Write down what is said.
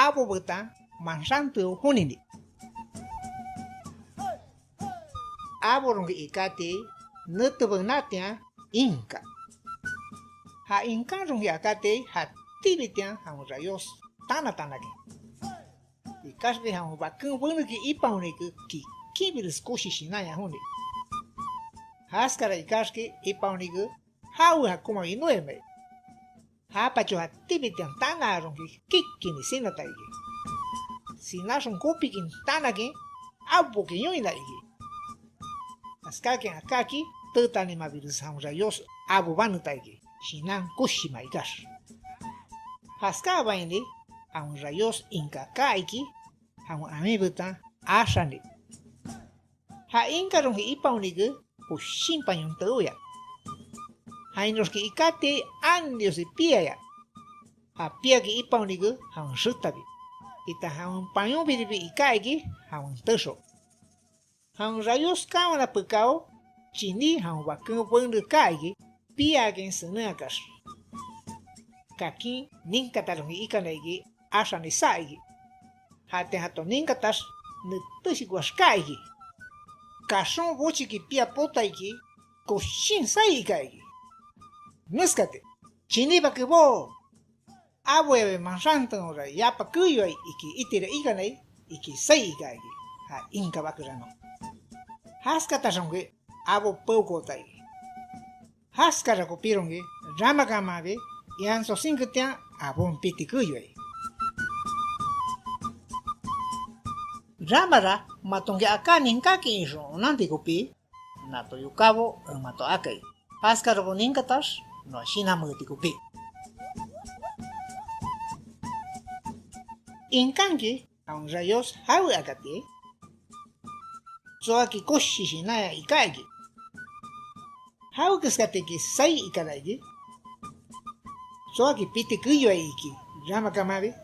abo beta mansantu hunini. Abo rong ikate nutubang natia inka. Ha inka rong yakate ha tibitian hang rayos tana-tanagi. Ikasbe hang bakung bungi ipauniku ki kibir skoshi shinaya huni. Haskara ikaske ipauniku hau hakuma inueme. Ha pacho ha tibitian tana rong kikki ni sinataigi. Sinashon kopikin tanagi abo ki yoinaigi. Askaki akaki tutani mavirus hang rayos abo banutaigi. Shinan kushima ikash. Haska baini hang rayos inka kaiki hang amibuta ashani. Ha inka rong ipauniku pushimpanyon teuya. Hainos ki ikate andios piaya. Ha pia ki ipauniku hang sutabi. Ita hang panyon biribi ikaiki hang teso. Hang rayos kamana pekao chini hang bakung bundu kaiki pia gen senakas. Kaki ninkatarong ikanaigi ashani saigi. Hate hato ninkatas nutushiguas kaigi. Kashon bochiki pia potaiki koshin saikaigi. Nuskate chini bakubo. Abueve mansantan ora yapa kuyoi iki itire ikanai iki saikaigi. Ha inka bakurano. Haskatasonge abo poukotai. Haskara kopironge ramakamabe yan so singketian abon piti kuyoi. Ramara matonge akanin kaki iso nanti kopi nato yukabo mato akai. Haskara boninkatas no shinamuti kopi. Inkanki aun rayos hau akate. Soaki koshi shinaya ikaigi. Hau kiskateki sai ikaraigi. Soaki piti kuyoi iki ramakamabe